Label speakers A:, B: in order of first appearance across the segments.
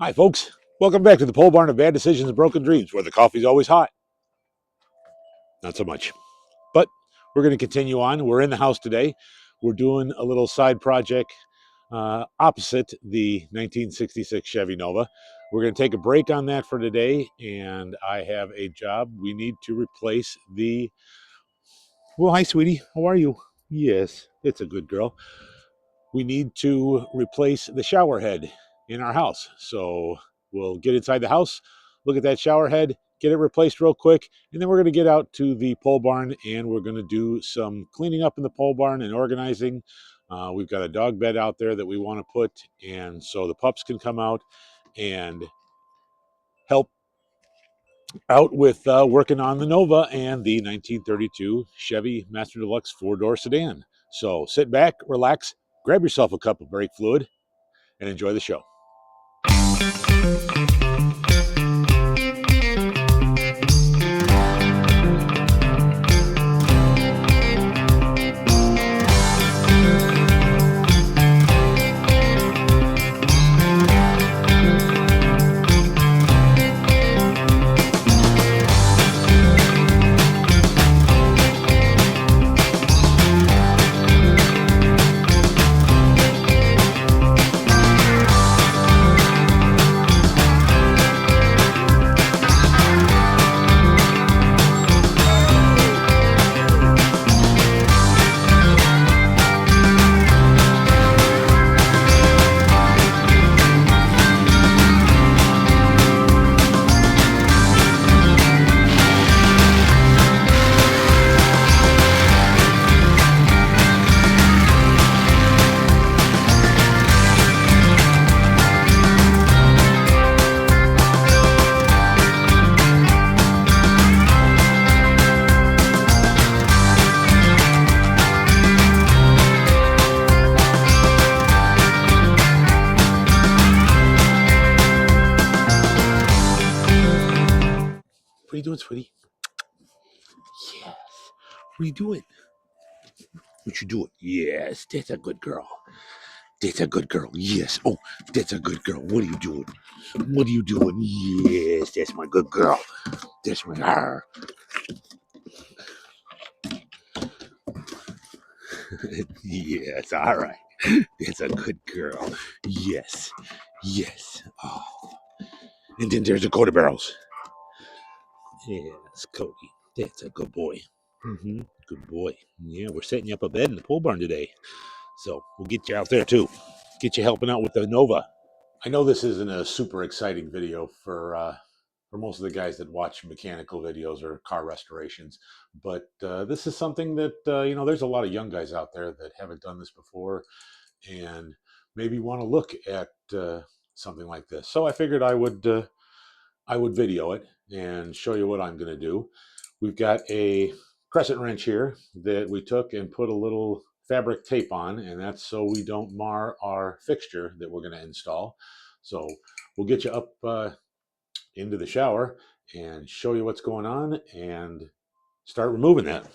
A: Hi, folks. Welcome back to the pole barn of bad decisions and broken dreams, where the coffee's always hot. Not so much. But we're going to continue on. We're in the house today. We're doing a little side project opposite the 1966 Chevy Nova. We're going to take a break on that for today, and I have a job. We need to replace the. Well, hi, sweetie. How are you? Yes, it's a good girl. We need to replace the shower head in our house. So we'll get inside the house, look at that shower head, get it replaced real quick, and then we're going to get out to the pole barn and we're going to do some cleaning up in the pole barn and organizing. We've got a dog bed out there that we want to put, and so the pups can come out and help out with working on the Nova and the 1932 Chevy Master Deluxe four-door sedan. So sit back, relax, grab yourself a cup of brake fluid, and enjoy the show. What are you doing, sweetie? Yes. What are you doing? What you doing? Yes, that's a good girl. That's a good girl. Yes. Oh, that's a good girl. What are you doing? What are you doing? Yes, that's my good girl. That's my her. Yes, all right. That's a good girl. Yes. Yes. Oh. And then there's the Cody barrels. Yes, Cody. That's a good boy. Good boy. Yeah, we're setting you up a bed in the pole barn today. So we'll get you out there too. Get you helping out with the Nova. I know this isn't a super exciting video for most of the guys that watch mechanical videos or car restorations, but this is something that there's a lot of young guys out there that haven't done this before and maybe want to look at something like this. So I figured I would video it and show you what I'm going to do. We've got a crescent wrench here that we took and put a little fabric tape on, and that's so we don't mar our fixture that we're going to install. So we'll get you up into the shower and show you what's going on and start removing that.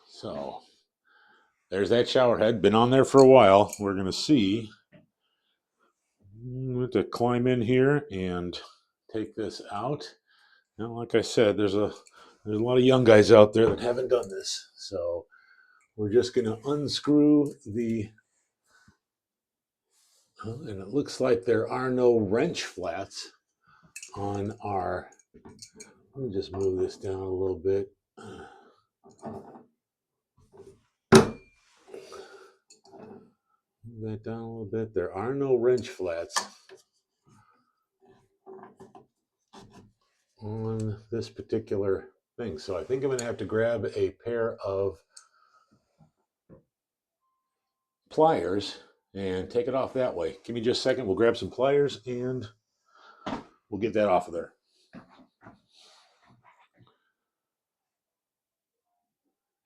A: So there's that shower head, been on there for a while. We're going to see. I'm going to climb in here and take this out. Now, like I said, there's a lot of young guys out there that haven't done this. So we're just going to unscrew the, and it looks like there are no wrench flats on our, let me just move this down a little bit. Move that down a little bit. There are no wrench flats on this particular thing. So I think I'm going to have to grab a pair of pliers and take it off that way. Give me just a second. We'll grab some pliers and we'll get that off of there.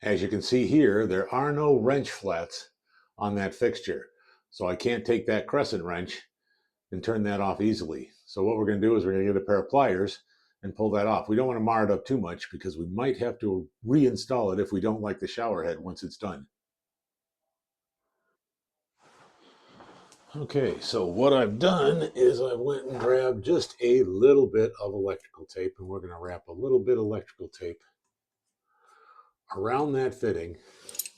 A: As you can see here, there are no wrench flats on that fixture. So I can't take that crescent wrench and turn that off easily. So what we're going to do is we're going to get a pair of pliers and pull that off. We don't want to mar it up too much because we might have to reinstall it if we don't like the shower head once it's done. Okay, so what I've done is I went and grabbed just a little bit of electrical tape, and we're going to wrap a little bit of electrical tape around that fitting,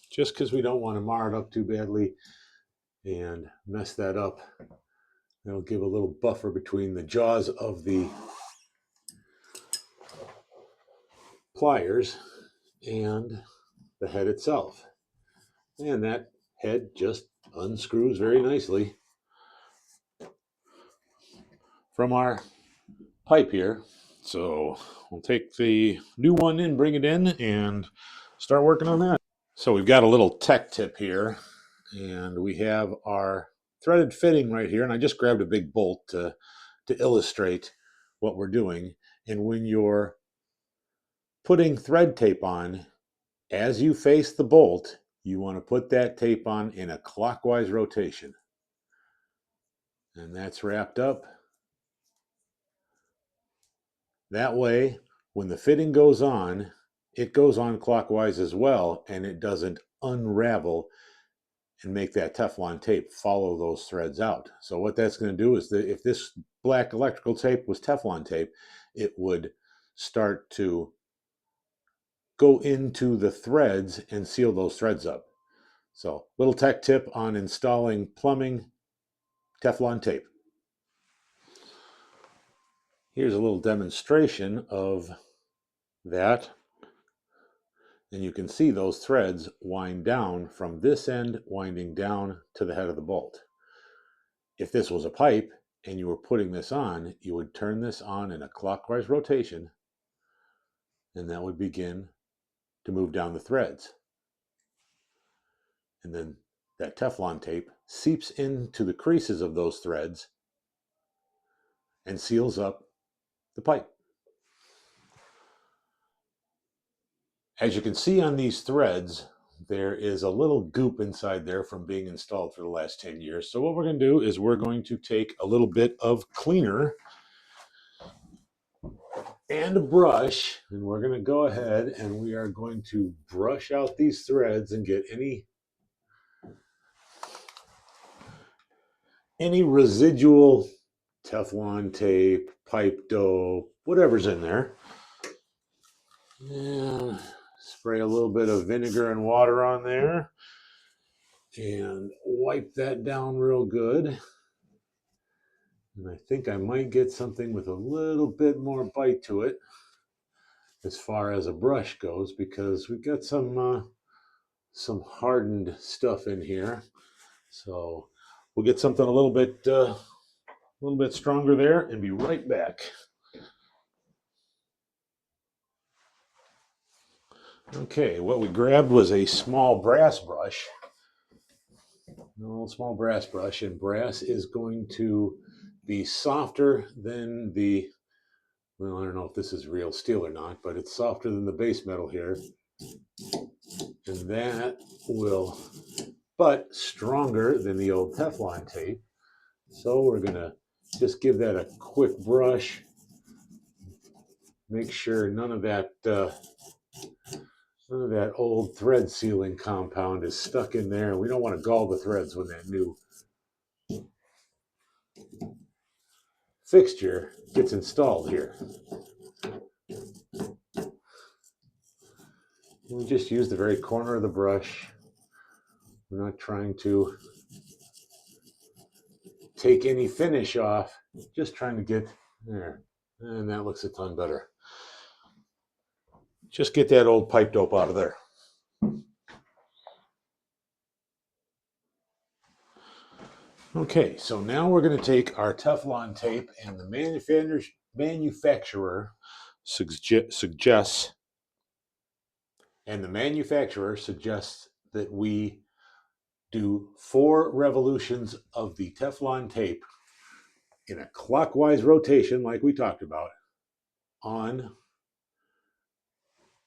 A: just because we don't want to mar it up too badly and mess that up. It'll give a little buffer between the jaws of the pliers and the head itself. And that head just unscrews very nicely from our pipe here. So we'll take the new one in, bring it in, and start working on that. So we've got a little tech tip here, and we have our threaded fitting right here, and I just grabbed a big bolt to illustrate what we're doing. And when you're putting thread tape on, as you face the bolt, you want to put that tape on in a clockwise rotation. And that's wrapped up. That way, when the fitting goes on, it goes on clockwise as well, and it doesn't unravel and make that Teflon tape follow those threads out. So what that's going to do is that if this black electrical tape was Teflon tape, it would start to go into the threads and seal those threads up. So little tech tip on installing plumbing Teflon tape. Here's a little demonstration of that. And you can see those threads wind down from this end, winding down to the head of the bolt. If this was a pipe and you were putting this on, you would turn this on in a clockwise rotation, and that would begin to move down the threads. And then that Teflon tape seeps into the creases of those threads and seals up the pipe. As you can see on these threads, there is a little goop inside there from being installed for the last 10 years. So what we're going to do is we're going to take a little bit of cleaner and a brush, and we're going to go ahead and we are going to brush out these threads and get any residual Teflon tape, pipe dough, whatever's in there. And spray a little bit of vinegar and water on there and wipe that down real good. And I think I might get something with a little bit more bite to it as far as a brush goes, because we've got some hardened stuff in here. So we'll get something a little bit stronger there and be right back. Okay, what we grabbed was a small brass brush. A little small brass brush, and brass is going to be softer than well, I don't know if this is real steel or not, but it's softer than the base metal here. And that will, but stronger than the old Teflon tape. So we're going to just give that a quick brush. Make sure none of that old thread sealing compound is stuck in there. We don't want to gall the threads when that new fixture gets installed here. We just use the very corner of the brush. We're not trying to take any finish off, just trying to get there. And that looks a ton better. Just get that old pipe dope out of there. Okay, so now we're going to take our Teflon tape, and the manufacturer suggests that we do 4 revolutions of the Teflon tape in a clockwise rotation, like we talked about, on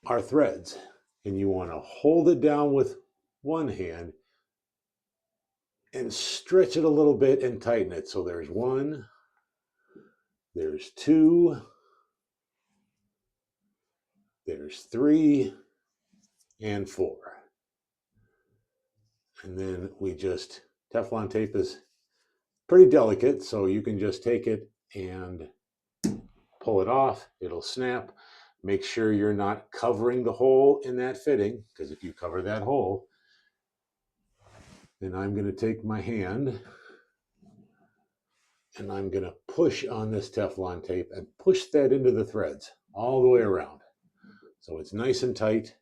A: our threads. And you want to hold it down with one hand and stretch it a little bit and tighten it. So there's 1, there's 2, there's 3, and 4. And then we just, Teflon tape is pretty delicate, so you can just take it and pull it off. It'll snap. Make sure you're not covering the hole in that fitting, because if you cover that hole, then I'm going to take my hand and I'm going to push on this Teflon tape and push that into the threads all the way around. So it's nice and tight.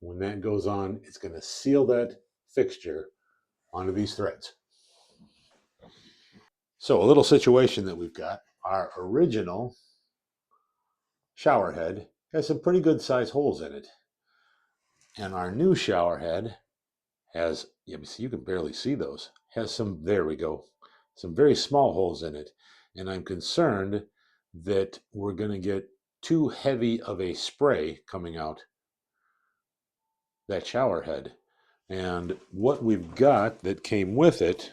A: When that goes on, it's going to seal that fixture onto these threads. So a little situation that we've got, our original shower head has some pretty good size holes in it. And our new shower head has, yeah, see, you can barely see those, has some, there we go, some very small holes in it. And I'm concerned that we're going to get too heavy of a spray coming out that shower head. And what we've got that came with it,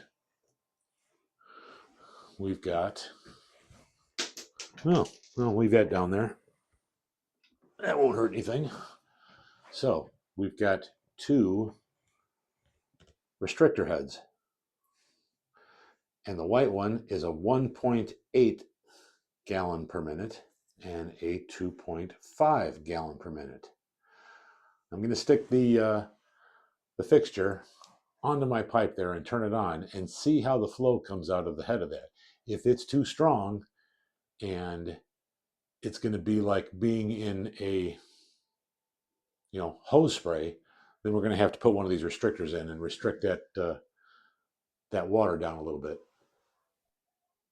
A: we've got, I'll leave that down there. That won't hurt anything. So we've got two restrictor heads. And the white one is a 1.8 gallon per minute and a 2.5 gallon per minute. I'm going to stick the fixture onto my pipe there and turn it on and see how the flow comes out of the head of that. If it's too strong and it's going to be like being in a hose spray, then we're going to have to put one of these restrictors in and restrict that water down a little bit.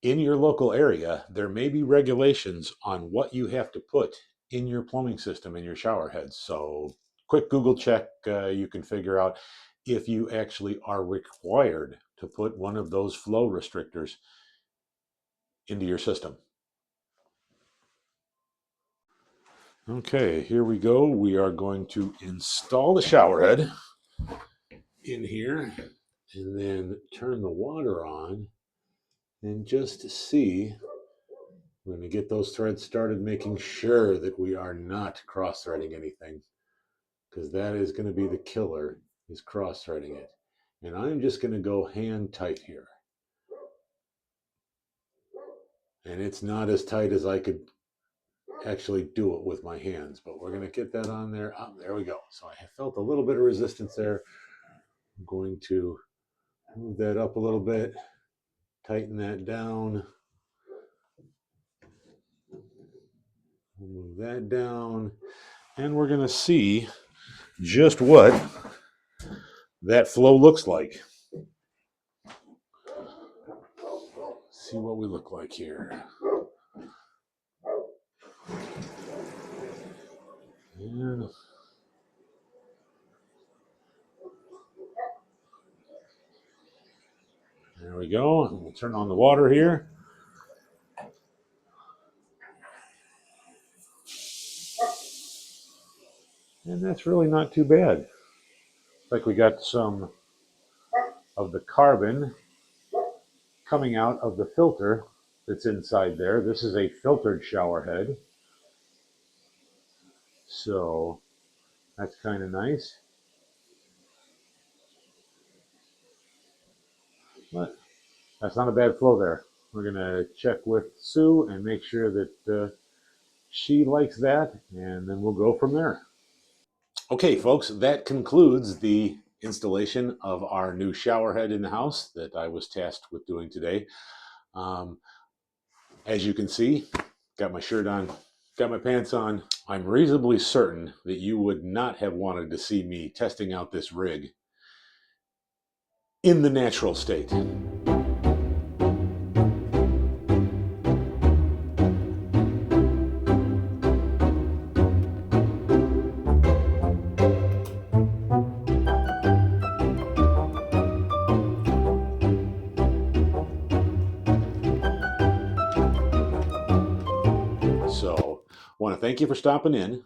A: In your local area, there may be regulations on what you have to put in your plumbing system in your shower heads. So quick Google check, you can figure out if you actually are required to put one of those flow restrictors into your system. Okay, here we go. We are going to install the shower head in here and then turn the water on and just see. We're going to get those threads started, making sure that we are not cross-threading anything, because that is going to be the killer, is cross-threading it. And I'm just going to go hand tight here. And it's not as tight as I could actually do it with my hands, but we're going to get that on there. Oh, there we go. So I felt a little bit of resistance there. I'm going to move that up a little bit, tighten that down. Move that down. And we're going to see just what that flow looks like. See what we look like here. And there we go. We'll turn on the water here. And that's really not too bad. It's like we got some of the carbon coming out of the filter that's inside there. This is a filtered shower head. So that's kind of nice. But that's not a bad flow there. We're going to check with Sue and make sure that she likes that, and then we'll go from there. Okay, folks, that concludes the installation of our new shower head in the house that I was tasked with doing today. As you can see, got my shirt on, got my pants on. I'm reasonably certain that you would not have wanted to see me testing out this rig in the natural state. So I want to thank you for stopping in.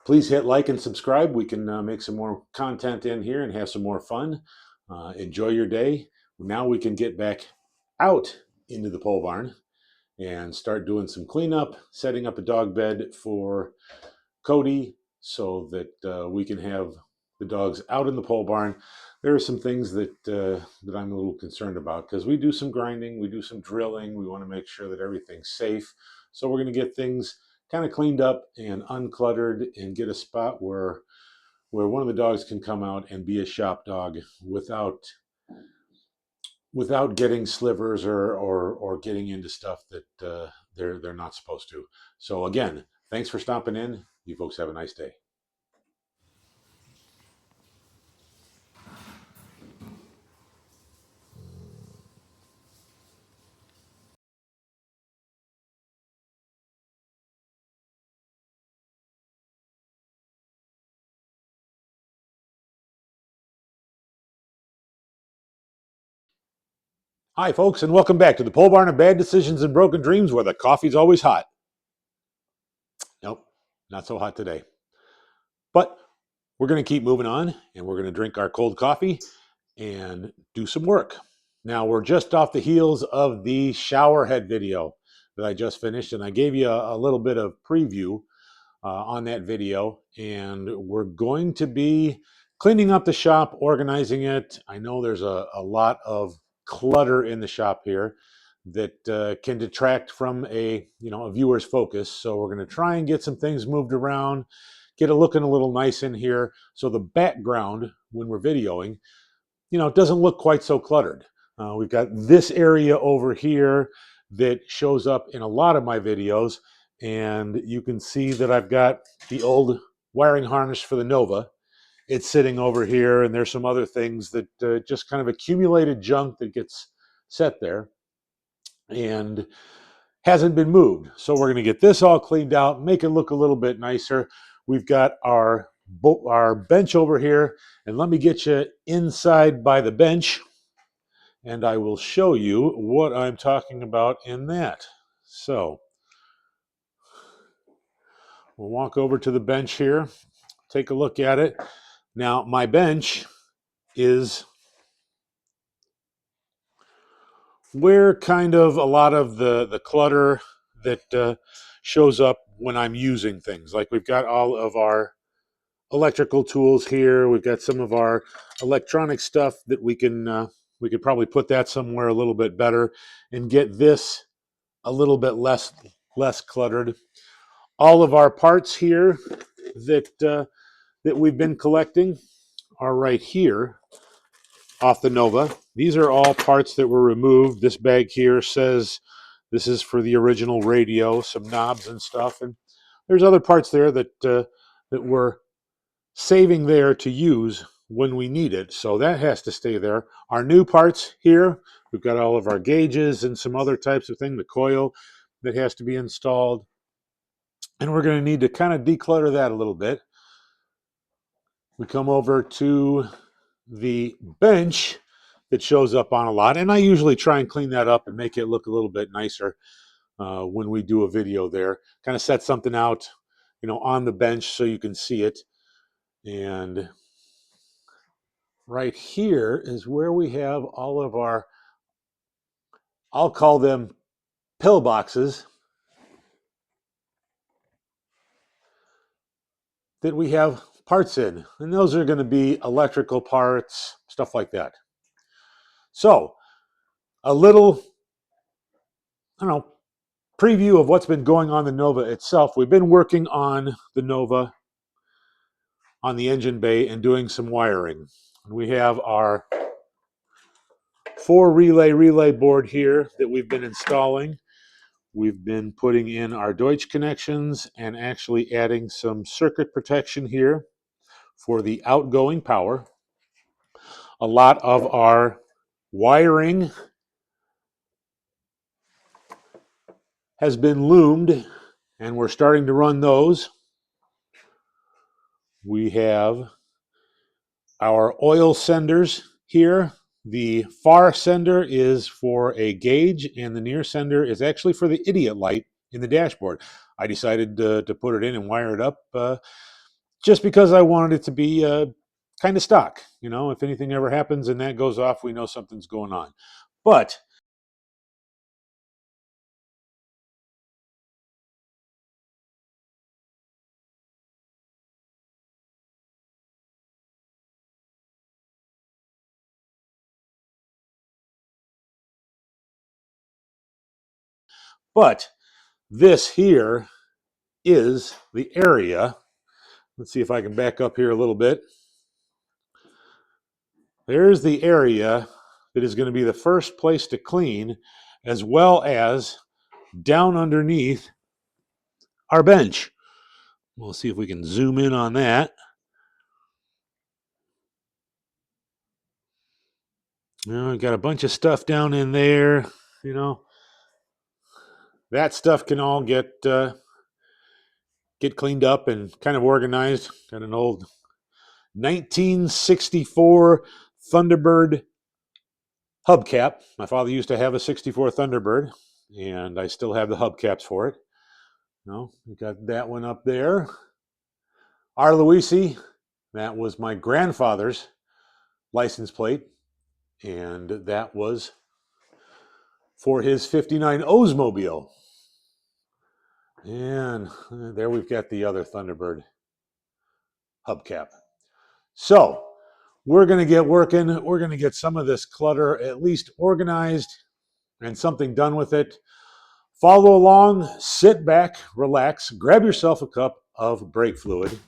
A: Please hit like and subscribe. We can make some more content in here and have some more fun. Enjoy your day. Now we can get back out into the pole barn and start doing some cleanup, setting up a dog bed for Cody so that we can have the dogs out in the pole barn, there are some things that that I'm a little concerned about, because we do some grinding, we do some drilling, we want to make sure that everything's safe. So we're going to get things kind of cleaned up and uncluttered, and get a spot where one of the dogs can come out and be a shop dog without getting slivers or getting into stuff that they're not supposed to. So again, thanks for stopping in. You folks have a nice day. Hi, folks, and welcome back to the Pole Barn of Bad Decisions and Broken Dreams, where the coffee's always hot. Nope, not so hot today. But we're going to keep moving on, and we're going to drink our cold coffee and do some work. Now, we're just off the heels of the shower head video that I just finished, and I gave you a little bit of preview on that video, and we're going to be cleaning up the shop, organizing it. I know there's a lot of clutter in the shop here that can detract from a viewer's focus. So we're going to try and get some things moved around, get it looking a little nice in here, so the background when we're videoing, it doesn't look quite so cluttered. We've got this area over here that shows up in a lot of my videos, and you can see that I've got the old wiring harness for the Nova. It's sitting over here, and there's some other things that just kind of accumulated junk that gets set there and hasn't been moved. So we're going to get this all cleaned out, make it look a little bit nicer. We've got our bench over here, and let me get you inside by the bench, and I will show you what I'm talking about in that. So we'll walk over to the bench here, take a look at it. Now, my bench is where kind of a lot of the clutter that shows up when I'm using things. Like, we've got all of our electrical tools here. We've got some of our electronic stuff that we could probably put that somewhere a little bit better and get this a little bit less cluttered. All of our parts here that we've been collecting are right here off the Nova. These are all parts that were removed. This bag here says this is for the original radio, some knobs and stuff, and there's other parts there that we're saving there to use when we need it. So that has to stay there. Our new parts here, we've got all of our gauges and some other types of thing, the coil that has to be installed. And we're going to need to kind of declutter that a little bit. We come over to the bench that shows up on a lot, and I usually try and clean that up and make it look a little bit nicer when we do a video there. Kind of set something out, on the bench so you can see it. And right here is where we have all of our, I'll call them pillboxes, that we have parts in. And those are going to be electrical parts, stuff like that. So, a little, I don't know, preview of what's been going on the Nova itself. We've been working on the Nova on the engine bay and doing some wiring. And we have our 4 relay board here that we've been installing. We've been putting in our Deutsch connections and actually adding some circuit protection here for the outgoing power. A lot of our wiring has been loomed, and we're starting to run those. We have our oil senders here. The far sender is for a gauge, and the near sender is actually for the idiot light in the dashboard. I decided to put it in and wire it up just because I wanted it to be kind of stock. If anything ever happens and that goes off, we know something's going on. But But this here is the area. Let's see if I can back up here a little bit. There's the area that is going to be the first place to clean, as well as down underneath our bench. We'll see if we can zoom in on that. We've got a bunch of stuff down in there. That stuff can all get cleaned up and kind of organized. Got an old 1964 Thunderbird hubcap. My father used to have a 64 Thunderbird, and I still have the hubcaps for it. We got that one up there. Our Luisi, that was my grandfather's license plate, and that was for his 59 Oldsmobile. And there we've got the other Thunderbird hubcap. So we're going to get working. We're going to get some of this clutter at least organized and something done with it. Follow along, sit back, relax, grab yourself a cup of brake fluid.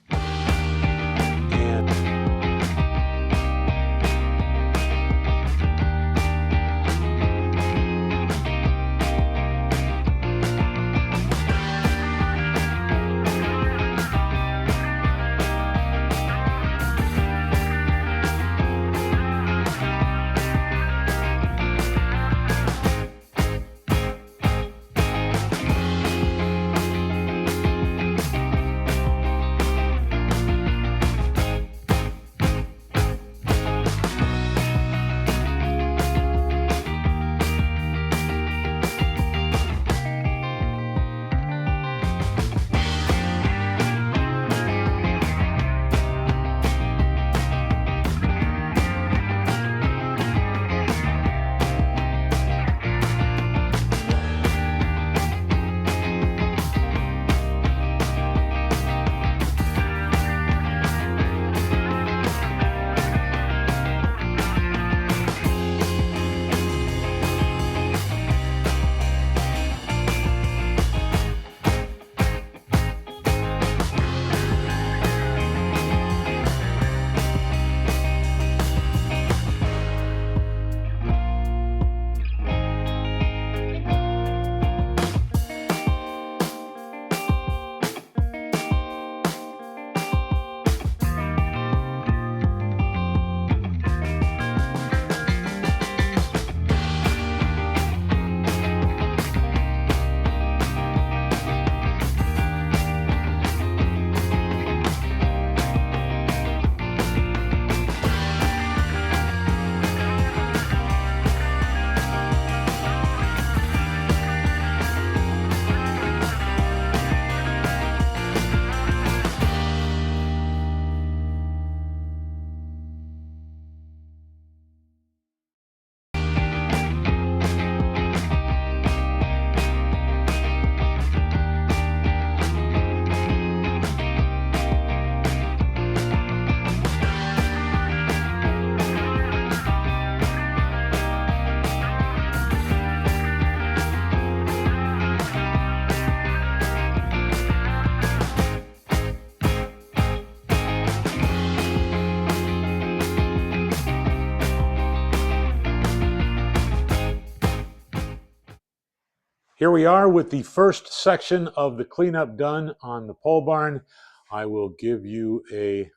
A: Here we are with the first section of the cleanup done on the pole barn. I will give you a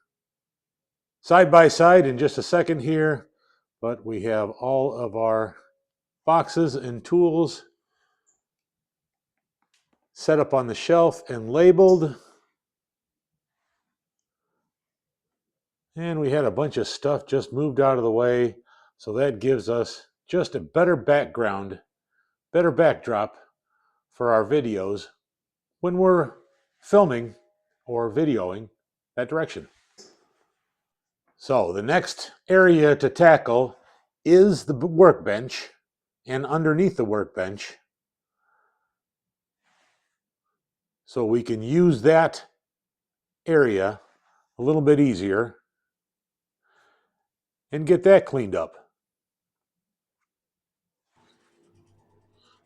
A: side-by-side in just a second here, but we have all of our boxes and tools set up on the shelf and labeled. And we had a bunch of stuff just moved out of the way, so that gives us just a better background, better backdrop for our videos when we're filming or videoing that direction. So the next area to tackle is the workbench, and underneath the workbench, so we can use that area a little bit easier and get that cleaned up.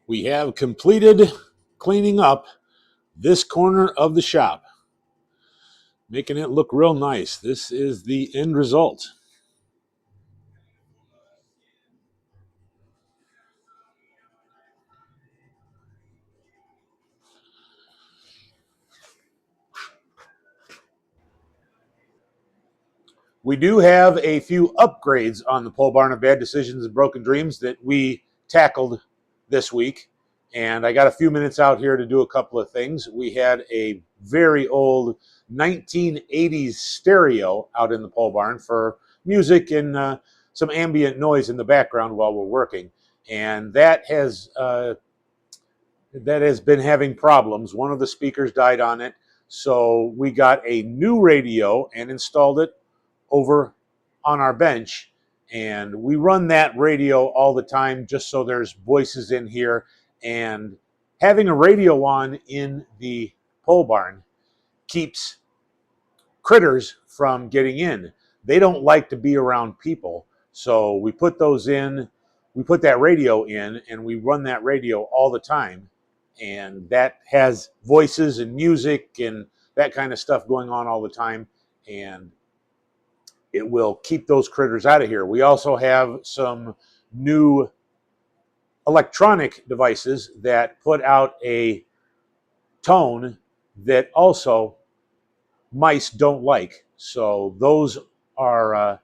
A: We have completed cleaning up this corner of the shop, making it look real nice. This is the end result. We do have a few upgrades on the pole barn of bad decisions and broken dreams that we tackled this week. And I got a few minutes out here to do a couple of things. We had a very old 1980s stereo out in the pole barn for music and some ambient noise in the background while we're working. And that has been having problems. One of the speakers died on it. So we got a new radio and installed it over on our bench, and we run that radio all the time just so there's voices in here. And having a radio on in the pole barn keeps critters from getting in. They don't like to be around people, so we put that radio in, and we run that radio all the time, and that has voices and music and that kind of stuff going on all the time, and it will keep those critters out of here. We also have some new electronic devices that put out a tone that also mice don't like. So those are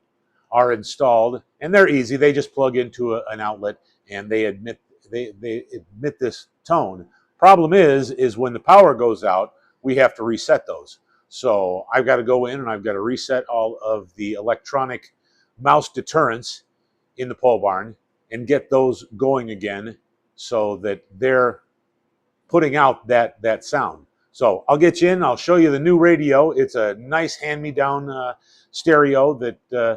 A: installed, and they're easy. They just plug into an outlet, and they emit this tone. Problem is when the power goes out, we have to reset those. So I've got to go in and I've got to reset all of the electronic mouse deterrents in the pole barn and get those going again so that they're putting out that sound. So I'll get you in. I'll show you the new radio. It's a nice hand-me-down stereo that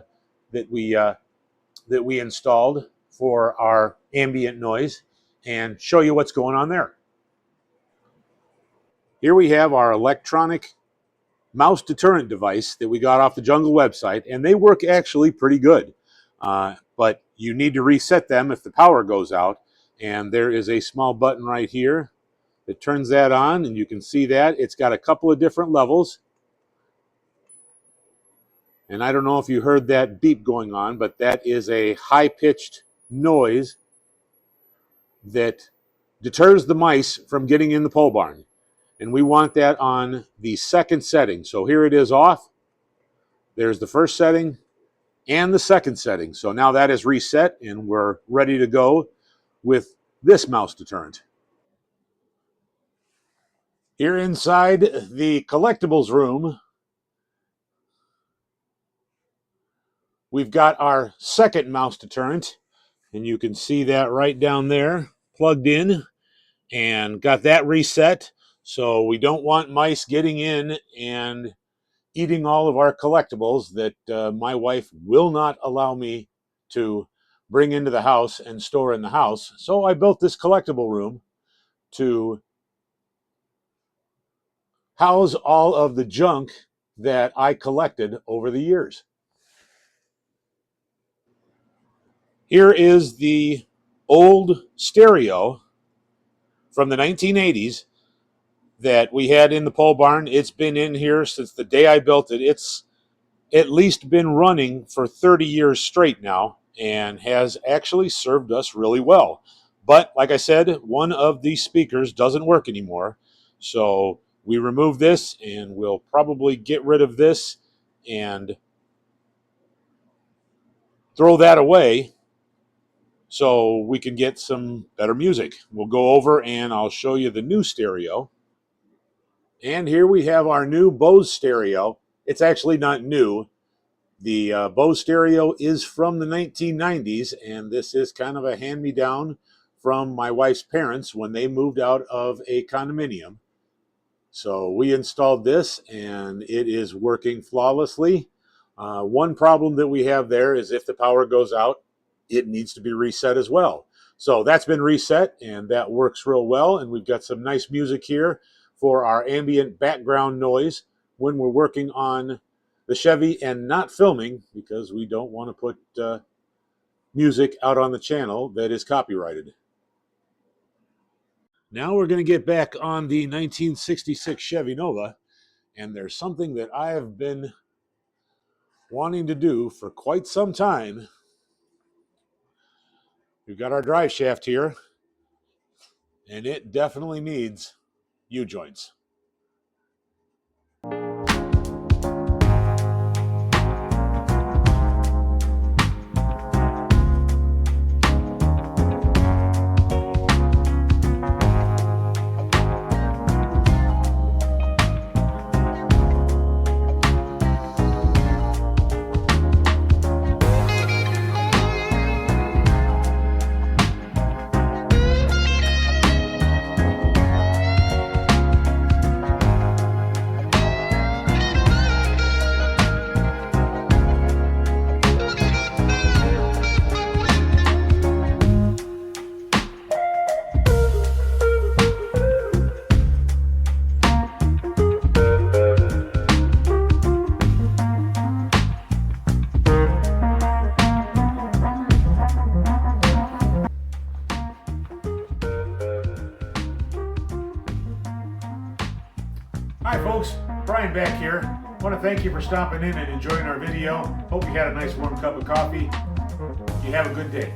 A: we installed for our ambient noise, and show you what's going on there. Here we have our electronic mouse deterrent device that we got off the Jungle website, and they work actually pretty good. But you need to reset them if the power goes out, and there is a small button right here that turns that on, and you can see that it's got a couple of different levels. And I don't know if you heard that beep going on, but that is a high-pitched noise that deters the mice from getting in the pole barn. And we want that on the second setting. So here it is off. There's the first setting and the second setting. So now that is reset, and we're ready to go with this mouse deterrent. Here inside the collectibles room, we've got our second mouse deterrent, and you can see that right down there, plugged in, and got that reset. So we don't want mice getting in and eating all of our collectibles that my wife will not allow me to bring into the house and store in the house. So I built this collectible room to house all of the junk that I collected over the years. Here is the old stereo from the 1980s that we had in the pole barn. It's been in here since the day I built it. It's at least been running for 30 years straight now and has actually served us really well. But like I said, one of these speakers doesn't work anymore. So we remove this, and we'll probably get rid of this and throw that away so we can get some better music. We'll go over and I'll show you the new stereo. And here we have our new Bose stereo. It's actually not new. The Bose stereo is from the 1990s, and this is kind of a hand-me-down from my wife's parents when they moved out of a condominium. So we installed this, and it is working flawlessly. One problem that we have there is if the power goes out, it needs to be reset as well. So that's been reset, and that works real well, and we've got some nice music here for our ambient background noise when we're working on the Chevy and not filming, because we don't want to put music out on the channel that is copyrighted. Now we're going to get back on the 1966 Chevy Nova, and there's something that I have been wanting to do for quite some time. We've got our drive shaft here, and it definitely needs U-joints. Hi folks, Brian back here. I want to thank you for stopping in and enjoying our video. Hope you had a nice warm cup of coffee. You have a good day.